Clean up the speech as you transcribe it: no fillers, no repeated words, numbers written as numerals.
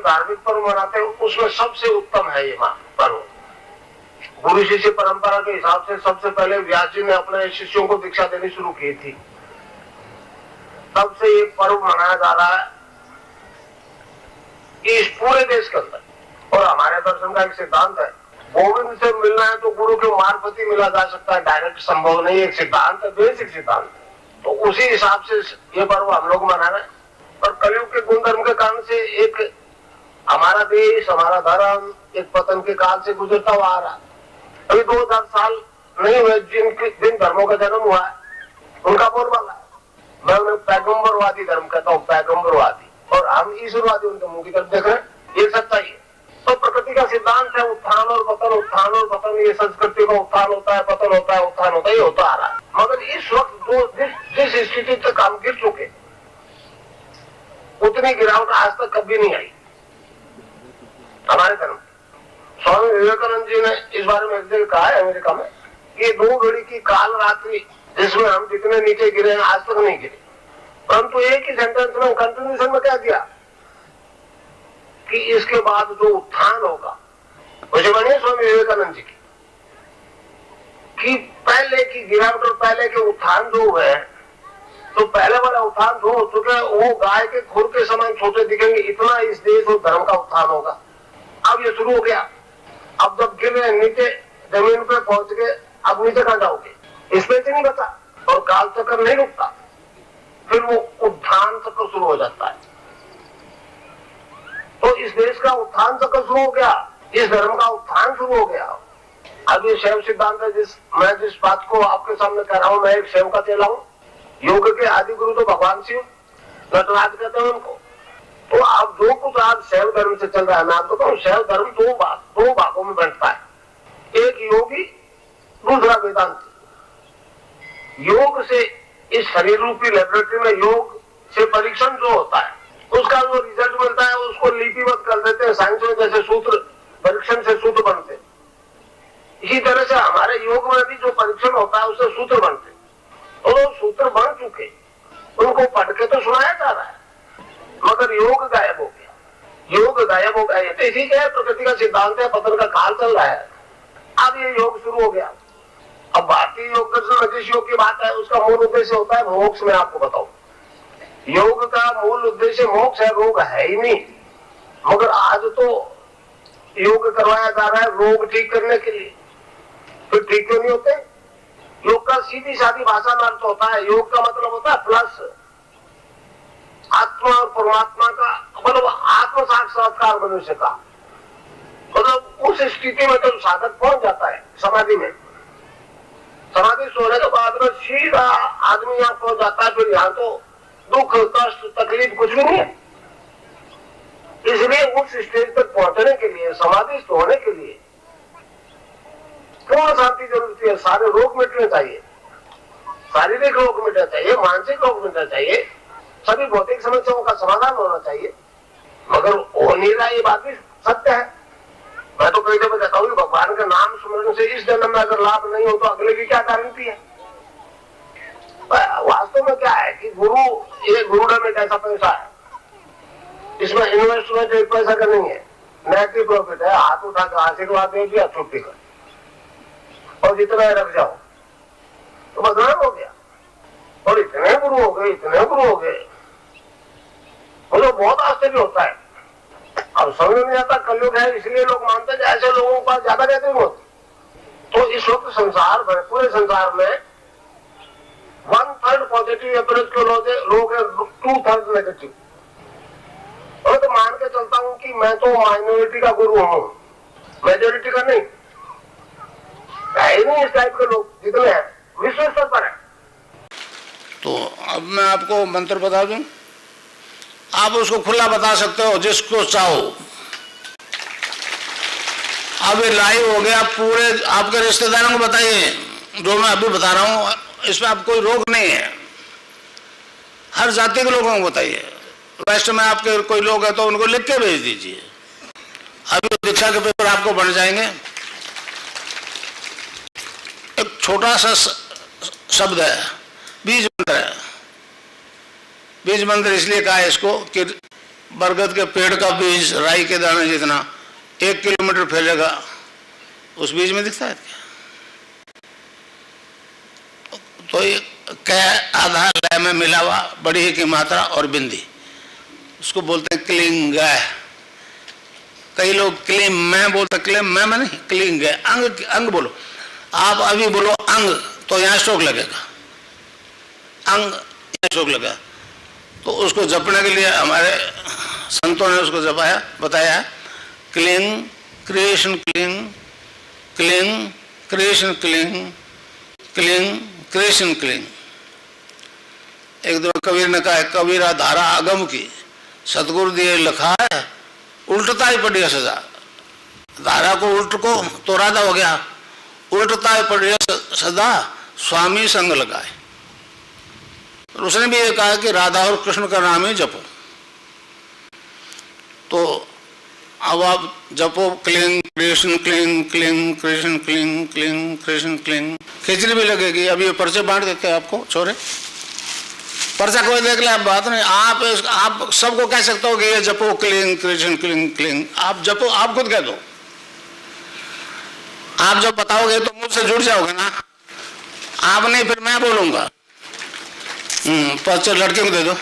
धार्मिक पर्व मनाते हैं उसमें सबसे उत्तम है ये पर्व। गुरु शिष्य परंपरा के हिसाब से सबसे पहले व्यास जी ने अपने शिष्यों को दीक्षा देनी शुरू की थी, तब से ये पर्व मनाया जा रहा है इस पूरे देश के अंदर। और हमारे दर्शन का एक सिद्धांत है, गोविंद से मिलना है तो गुरु के मार्फत ही मिला जा सकता है, डायरेक्ट संभव नहीं। एक सिद्धांत है, बेसिक सिद्धांत। तो उसी हिसाब से ये पर्व हम लोग मना रहे हैं। और कलयुग के गुणधर्म के कारण से एक हमारा देश, हमारा धर्म एक पतन के काल से गुजरता हुआ आ रहा है। अभी 2000 साल नहीं हुए जिन धर्मों का जन्म हुआ है उनका बोलबाला है। मैं उन्हें पैगंबरवादी धर्म कहता हूँ, पैगंबरवादी, और हम ईश्वरवादी उनके मुंह की तरफ देख रहे हैं। ये सच्चाई है। तो प्रकृति का सिद्धांत है उत्थान और पतन, उत्थान और पतन। ये संस्कृति का उत्थान होता है, पतन होता है, उत्थान होता है, ये होता आ रहा है। मगर इस वक्त जो जिस स्थिति तक हम गिर चुके उतनी गिरावट आज तक कभी नहीं आई हमारे धर्म। स्वामी विवेकानंद जी ने इस बारे में एक जगह कहा है अमेरिका में कि 2 घड़ी की काल रात्रि जिसमें हम जितने नीचे गिरे हैं आज तक नहीं गिरे। परंतु एक ही सेंटेंस में कंटिन्यूशन में क्या दिया कि इसके बाद जो उत्थान होगा, मुझे बने स्वामी विवेकानंद जी की, कि पहले की गिरावट और पहले के उत्थान जो हुए हैं, तो पहले वाला उत्थान जो हो चुके हैं वो गाय के खुर के समान छोटे दिखेंगे, इतना इस देश और धर्म का उत्थान होगा। अब ये शुरू हो गया। अब जब गिर रहे नीचे जमीन पे पहुंच गए, अब नीचे कहां जाओगे? स्पेस ही नहीं बचा और काल चक्र नहीं रुकता, फिर वो उत्थान चक्र शुरू हो जाता है। तो इस देश का उत्थान चक्र शुरू हो गया, इस धर्म का उत्थान शुरू हो गया। अब ये शैव सिद्धांत है, मैं जिस बात को आपके सामने कह रहा हूं, मैं एक शैव का चेला हूं। योग के आदि गुरु तो भगवान शिव, नटराज कहते हैं उनको। तो अब जो कुछ आज शैव धर्म से चल रहा है, मैं आपको कहूँ शैव धर्म दो भागों में बंटता है। एक योगी, दूसरा वेदांती। योग से इस शरीर रूपी लेबोरेटरी में योग से परीक्षण जो होता है उसका जो रिजल्ट मिलता है उसको लिपिबद्ध कर देते हैं साइंस में, जैसे सूत्र परीक्षण से सूत्र बनते। इसी तरह से हमारे योग में भी जो परीक्षण होता है उससे सूत्र बनते। और वो सूत्र बन चुके, उनको पढ़ के तो सुनाया जा रहा है, मगर योग गायब हो गया। योग गायब हो गया तो इसी के प्रकृति का सिद्धांत है, पतन का काल चल रहा है। अब ये योग शुरू हो गया। अब भारतीय योग दर्शन में जिस योग की बात है उसका मूल उद्देश्य होता है मोक्ष। में आपको बताऊं, योग का मूल उद्देश्य मोक्ष है, रोग है ही नहीं। मगर आज तो योग करवाया जा रहा है रोग ठीक करने के लिए। फिर ठीक क्यों नहीं होते? योग का सीधी सादी भाषा में अर्थ होता है, योग का मतलब होता है प्लस, आत्मा और परमात्मा का, मतलब आत्म साक्षात्कार मनुष्य का। मतलब उस स्थिति में जब साधक पहुंच जाता है समाधि में, समाधि सोने के बाद में सीधा आदमी यहाँ पहुंच जाता है। फिर यहाँ तो दुख कष्ट तकलीफ कुछ भी नहीं है। इसलिए उस स्टेज तक पहुंचने के लिए, समाधि होने के लिए पूर्ण शांति जरूरत है। सारे रोग मिटने चाहिए, शारीरिक रोग मिटना चाहिए, मानसिक रोग मिटना चाहिए, सभी भौतिक समस्याओं का समाधान होना चाहिए। मगर हो नहीं रहा, ये बात भी सत्य है। मैं तो कई जगह कहता हूँ भगवान के नाम स्मरण से इस जन्म में अगर लाभ नहीं हो तो अगले की क्या गारंटी है? वास्तव में क्या है कि ये गुरुडा में कैसा पैसा है, इसमें इन्वेस्टमेंट एक पैसा का नहीं है, नेगेटिव प्रॉफिट है। हाथ उठा कर आशीर्वाद दे दिया, छुट्टी कर, और जितना रख जाओ तो बदनाम हो गया। और इतने गुरु हो गए, इतने गुरु हो गए, मुझे बहुत आश्चर्य होता है। अब समझ नहीं आता कलयुग है इसलिए लोग मानते हैं ऐसे लोगों के पास ज्यादा रहते होते। तो इस वक्त संसार भर, पूरे संसार में 1/3 पॉजिटिव अप्रोच के लोग हैं, 2/3 नेगेटिव। और तो मान के चलता हूं कि मैं तो माइनॉरिटी का गुरु हूं, मेजोरिटी का नहीं है। नहीं इस टाइप के लोग जितने हैं विश्व स्तर पर है। तो अब मैं आपको मंत्र बता दूं, आप उसको खुला बता सकते हो जिसको चाहो। अब ये लाइव हो गया, पूरे आपके रिश्तेदारों को बताइए जो मैं अभी बता रहा हूँ, इसमें अब कोई रोक नहीं है। हर जाति के लोगों को बताइए। वैसे में आपके कोई लोग हैं तो उनको लिख के भेज दीजिए। अभी दीक्षा के पेपर आपको बन जाएंगे। एक छोटा सा शब्द है, बीज मंत्र है। बीज मंत्र इसलिए कहा है इसको कि बरगद के पेड़ का बीज राई के दाने जितना 1 किलोमीटर फैलेगा, उस बीज में दिखता है क्या? तो ये कै आधा लय में मिला हुआ, बड़ी की मात्रा और बिंदी, उसको बोलते हैं क्लिंग। कई लोग क्लीम में बोलते, क्लीम में नहीं, क्लिंग। अंग, अंग बोलो। आप अभी बोलो अंग, तो यहाँ स्ट्रोक लगेगा, अंग यहाँ स्ट्रोक लगा। तो उसको जपने के लिए हमारे संतों ने उसको जपाया, बताया cling creation cling, cling creation cling, cling creation cling. एक दो कबीर ने कहा, कबीरा धारा आगम की सतगुरु दिए लिखा है, उल्टता ही पड़ी सजा। धारा को उल्ट को तो राधा हो गया, उल्टता ही पड़ी सदा स्वामी संग लगाए। उसने भी ये कहा कि राधा और कृष्ण का नाम ही जपो। तो अब आप जपो क्लिंग कृष्ण क्लिंग, क्लिंग कृष्ण क्लिंग, क्लिंग कृष्ण क्लिंग। खिचड़ी भी लगेगी। अभी ये पर्चे बांट देते हैं आपको छोरे, पर्चा कोई देख ले, आप बात नहीं। आप सबको कह सकते हो कि ये जपो क्लिंग कृष्ण क्लिंग क्लिंग। आप जपो, आप खुद कह दो। आप जब बताओगे तो मुझसे जुड़ जाओगे ना, आप नहीं फिर मैं बोलूंगा। पर्चा लड़के को दे दो।